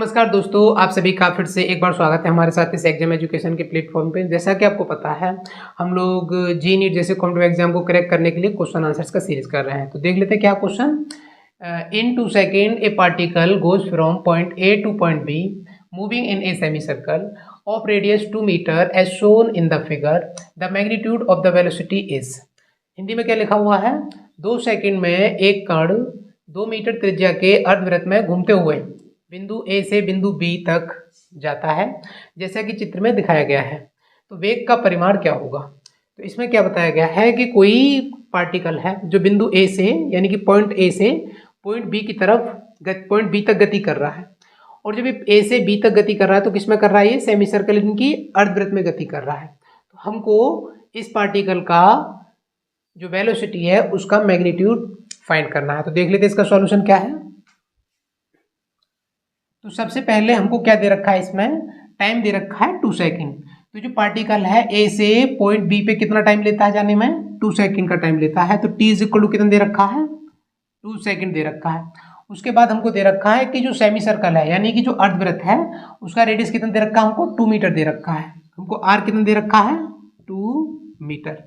नमस्कार दोस्तों, आप सभी का फिर से एक बार स्वागत है हमारे साथ इस एग्जाम एजुकेशन के प्लेटफॉर्म पे। जैसा कि आपको पता है, हम लोग जी नीट जैसे कॉम्पिटिटिव एग्जाम को क्रैक करने के लिए क्वेश्चन आंसर्स का सीरीज कर रहे हैं। तो देख लेते हैं क्या question. In 2 second a particle goes from point A to point B moving in a semi circle of radius 2 metre as shown in the figure. The magnitude of the velocity is. Hindi में क्या लिखा हुआ है? 2 second में एक कण 2 metre त्रिज्या के अर्धवृत्त में घूमते हुए बिंदु ए से बिंदु बी तक जाता है, जैसा कि चित्र में दिखाया गया है। तो वेग का परिमाण क्या होगा? तो इसमें क्या बताया गया है कि कोई पार्टिकल है जो बिंदु ए से यानी कि पॉइंट ए से पॉइंट बी की तरफ पॉइंट बी तक गति कर रहा है। और जब ये ए से बी तक गति कर रहा है तो किस में कर रहा है? ये सेमी सर्कल इनकी अर्धवृत्त में गति कर रहा है। तो हमको इस पार्टिकल का जो वेलोसिटी है उसका मैग्नीट्यूड फाइंड करना है। तो देख लेते हैं इसका सॉल्यूशन क्या है। तो सबसे पहले हमको क्या दे रखा है? इसमें टाइम दे रखा है 2 सेकेंड। तो जो पार्टिकल है ए से पॉइंट बी पे कितना टाइम लेता है जाने में? 2 सेकेंड का टाइम लेता है। तो टी इज इक्वल टू कितना दे रखा है? 2 सेकेंड दे रखा है। उसके बाद हमको दे रखा है कि जो सेमी सर्कल है यानी कि जो अर्धवृत्त है उसका रेडियस कितना दे रखा है? हमको 2 मीटर दे रखा है। हमको आर कितना दे रखा है? 2 मीटर।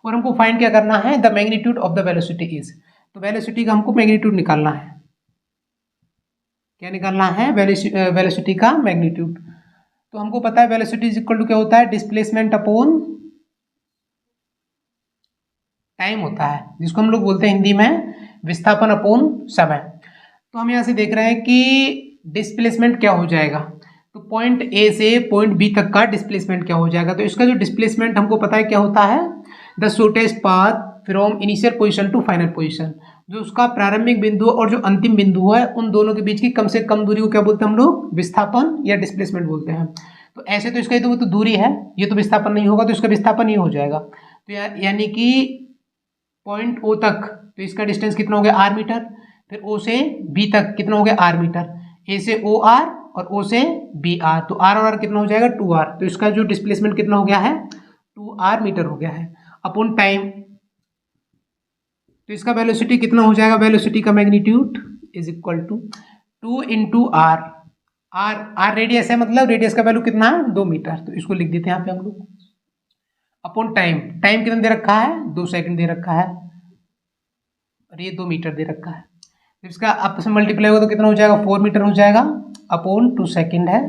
और हमको फाइंड क्या करना है? The magnitude of the velocity is. तो वेलोसिटी का हमको मैग्नीट्यूड निकालना है। क्या निकालना है? वेलोसिटी का मैग्नीट्यूड। तो हमको पता है वेलोसिटी इज इक्वल टू क्या होता है? डिस्प्लेसमेंट अपॉन टाइम होता है, जिसको हम लोग बोलते हैं हिंदी में विस्थापन अपॉन समय। तो हम यहाँ से देख रहे हैं कि डिस्प्लेसमेंट क्या हो जाएगा। तो पॉइंट ए से पॉइंट बी तक का डिस्प्लेसमेंट क्या हो जाएगा? तो इसका जो डिस्प्लेसमेंट हमको पता है क्या होता है? The shortest path from initial position to final position. जो उसका प्रारंभिक बिंदु और जो अंतिम बिंदु है उन दोनों के बीच की कम से कम दूरी को क्या बोलते हैं हम लोग? विस्थापन या डिस्प्लेसमेंट बोलते हैं। तो ऐसे तो इसका तो दूरी है, ये तो विस्थापन नहीं होगा, तो इसका विस्थापन ये हो जाएगा। तो यानी कि पॉइंट ओ तक तो इसका डिस्टेंस कितना हो गया? R metre. फिर ओ से बी तक कितना हो गया? R metre. ए से ओ आर और ओ से बी आर। तो आर और आर कितना हो जाएगा? 2r। तो इसका जो डिस्प्लेसमेंट कितना हो गया है? 2r मीटर हो गया है अपॉन टाइम। तो इसका वेलोसिटी कितना हो जाएगा? वेलोसिटी का magnitude is equal to 2 into R. R radius है, मतलब रेडियस का वैल्यू कितना है? 2 मीटर। तो इसको लिख देते हैं यहाँ पे हम लोग अपॉन टाइम। टाइम कितना दे रखा है? 2 सेकंड दे रखा है और ये 2 मीटर दे रखा है। तो इसका आपस में मल्टीप्लाई होगा तो कितना हो जाएगा? 4 मीटर हो जाएगा अपॉन 2 सेकेंड है।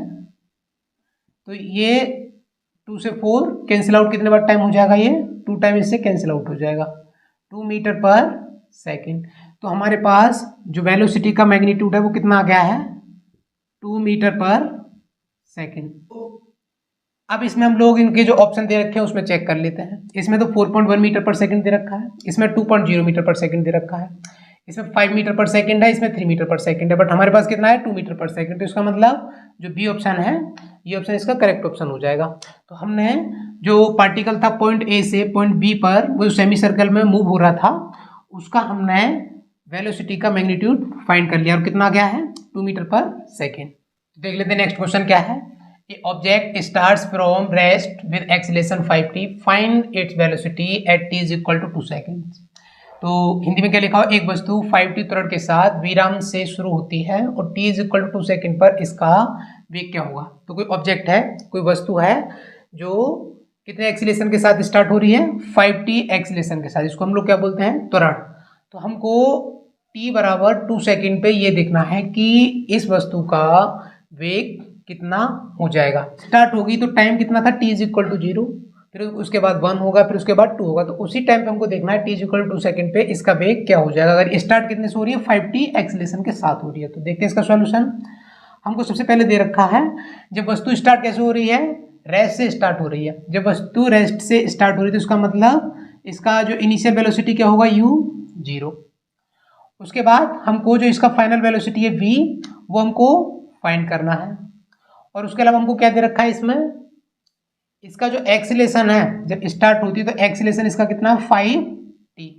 तो ये 2 से 4 कैंसिल आउट कितने बार टाइम हो जाएगा? ये 2 टाइम इससे कैंसिल आउट हो जाएगा, 2 मीटर पर सेकेंड। तो हमारे पास जो वेलोसिटी का मैग्नीट्यूड है वो कितना आ गया है? 2 मीटर पर सेकेंड। अब इसमें हम लोग इनके जो ऑप्शन दे रखे हैं उसमें चेक कर लेते हैं। इसमें तो 4.1 मीटर पर सेकेंड दे रखा है, इसमें 2.0 मीटर पर सेकेंड दे रखा है, इसमें 5 मीटर पर सेकेंड है, इसमें 3 मीटर पर सेकेंड है, बट हमारे पास कितना है? 2 मीटर पर सेकेंड। तो इसका मतलब जो बी ऑप्शन है ये ऑप्शन इसका करेक्ट ऑप्शन हो जाएगा। तो हमने जो पार्टिकल था पॉइंट ए से पॉइंट बी पर वो सेमी सर्कल में मूव हो रहा था उसका हमने वेलोसिटी का मैग्नीट्यूड फाइंड कर लिया और कितना गया है? 2 मीटर पर सेकेंड। देख लेते हैं नेक्स्ट क्वेश्चन क्या है। A object starts from rest with acceleration 5t, find its velocity at t is equal to 2 seconds. तो हिंदी में क्या लिखा हो? एक वस्तु 5t त्वरण के साथ विराम से शुरू होती है और t is equal to 2 second पर इसका वेग क्या होगा? तो कोई ऑब्जेक्ट है, कोई वस्तु है जो कितने एक्सीलरेशन के साथ स्टार्ट हो रही है? 5t एक्सीलरेशन के साथ, इसको हम लोग क्या बोलते हैं? त्वरण। तो हमको t बराबर 2 सेकेंड पे ये देखना है कि इस वस्तु का वेग कितना हो जाएगा। स्टार्ट होगी तो टाइम कितना था? t इज इक्वल टू 0, फिर उसके बाद 1 होगा, फिर उसके बाद 2 होगा। तो उसी टाइम पे हमको देखना है t is equal to 2 second पे इसका वेग क्या हो जाएगा। अगर स्टार्ट कितने से हो रही है? 5t एक्सीलरेशन के साथ हो रही है। तो देखते हैं इसका सॉल्यूशन। हमको सबसे पहले दे रखा है जब वस्तु स्टार्ट कैसे हो रही है? रेस्ट से स्टार्ट हो रही है। जब वस्तु रेस्ट से स्टार्ट हो रही है तो इसका मतलब इसका जो इनिशियल वेलोसिटी क्या होगा? u0। उसके बाद हमको जो इसका फाइनल वेलोसिटी है v वो हमको फाइंड करना है। और उसके अलावा हमको क्या दे रखा है इसमें? इसका जो एक्सीलरेशन है जब स्टार्ट होती है तो एक्सीलरेशन इसका कितना? 5t।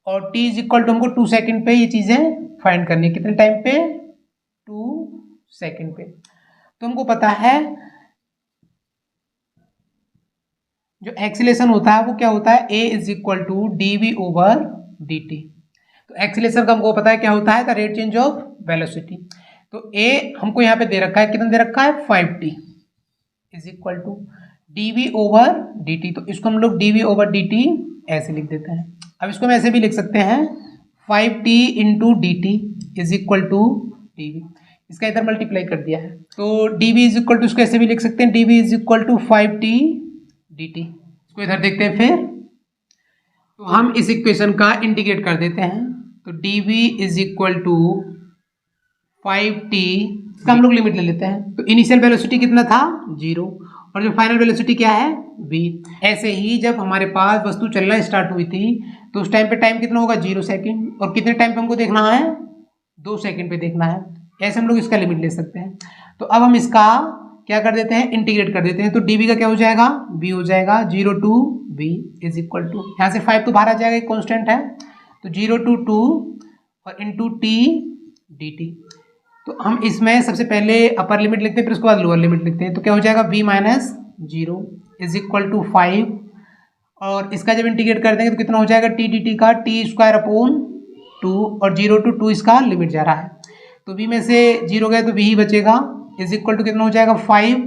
और t इज इक्वल टू हमको 2 सेकेंड पे ये चीजें फाइंड करनी है। कितने टाइम पे? 2 सेकेंड पे। तो हमको पता है जो एक्सीलरेशन होता है वो क्या होता है? a is equal to dv over dt। तो एक्सीलरेशन का हमको पता है क्या होता है? The rate change of velocity. तो ए हमको यहाँ पे दे रखा है, कितना दे रखा है 5t is equal to dv over dt। तो इसको हम लोग dv ओवर dt ऐसे लिख देते हैं। अब इसको हम ऐसे भी लिख सकते हैं 5t into D T is equal to dv। इसका इधर मल्टीप्लाई कर दिया है तो dv इज इक्वल टू इसको ऐसे भी लिख सकते हैं dv is equal to 5t dt। इसको इधर देखते हैं फिर, तो हम इस इक्वेशन का इंटीग्रेट कर देते हैं। तो dv is equal to 5t, इसका हम लोग लिमिट ले लेते हैं। तो इनिशियल वेलोसिटी कितना था 0 और जो फाइनल वेलोसिटी क्या है v। ऐसे ही जब हमारे पास वस्तु चलना स्टार्ट हुई थी तो उस टाइम पे टाइम कितना होगा 0 सेकेंड, और कितने टाइम पे हमको देखना है 2 सेकेंड पे देखना है। ऐसे हम लोग इसका लिमिट ले सकते हैं। तो अब हम इसका क्या कर देते हैं, इंटीग्रेट कर देते हैं। तो dv का क्या हो जाएगा, v हो जाएगा 0 to v is equal to, यहाँ से 5 तो बाहर आ जाएगा, एक कॉन्स्टेंट है, तो 0 टू 2 और इंटू t dt। तो हम इसमें सबसे पहले अपर लिमिट लिखते हैं, फिर उसके बाद लोअर लिमिट लिखते हैं। तो क्या हो जाएगा v minus 0 is equal to 5, और इसका जब इंटीग्रेट कर देंगे तो कितना हो जाएगा t dt का t स्क्वायर अपॉन 2, और 0 टू 2 इसका लिमिट जा रहा है। तो v में से 0 गया तो v ही बचेगा इज इक्वल टू कितना हो जाएगा 5।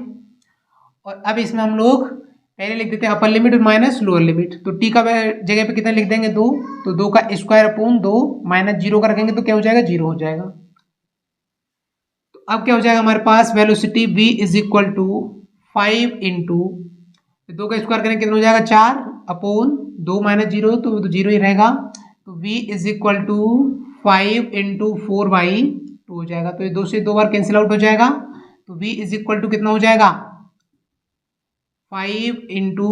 और अब इसमें हम लोग पहले लिख देते हैं upper limit minus lower limit. तो t का जगह पे कितना लिख देंगे 2, तो 2 का स्क्वायर अपॉन 2 माइनस 0 का रखेंगे तो क्या हो जाएगा 0 हो जाएगा। तो अब क्या हो जाएगा हमारे पास velocity v is equal to 5 into 2 का स्क्वायर करेंगे कितना हो जाएगा 4 अपॉन 2 माइनस 0 तो 0 ही रहेगा। तो v is equal to 5 into 4/2 हो जाएगा। तो ये 2 से 2 बार कैंसिल आउट हो जाएगा। तो v इज इक्वल टू कितना हो जाएगा 5 इंटू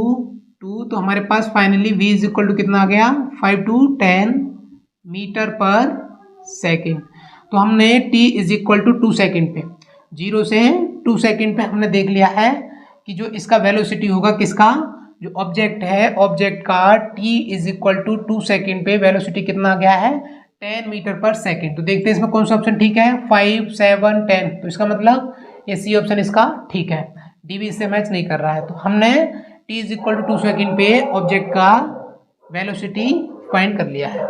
2, तो हमारे पास finally v is equal to कितना आ गया 5 to 10 मीटर पर सेकेंड। तो हमने t is equal to 2 second पे 0 से 2 सेकेंड पे हमने देख लिया है कि जो इसका वेलोसिटी होगा किसका, जो ऑब्जेक्ट है, ऑब्जेक्ट का t is equal to 2 second पे वेलोसिटी कितना आ गया है 10 मीटर पर सेकेंड। तो देखते हैं इसमें कौन सा ऑप्शन ठीक है 5, 7, 10। तो इसका मतलब ये सी ऑप्शन इसका ठीक है, डीवी इससे मैच नहीं कर रहा है। तो हमने t is equal to 2 second पे ऑब्जेक्ट का वेलोसिटी फाइंड कर लिया है।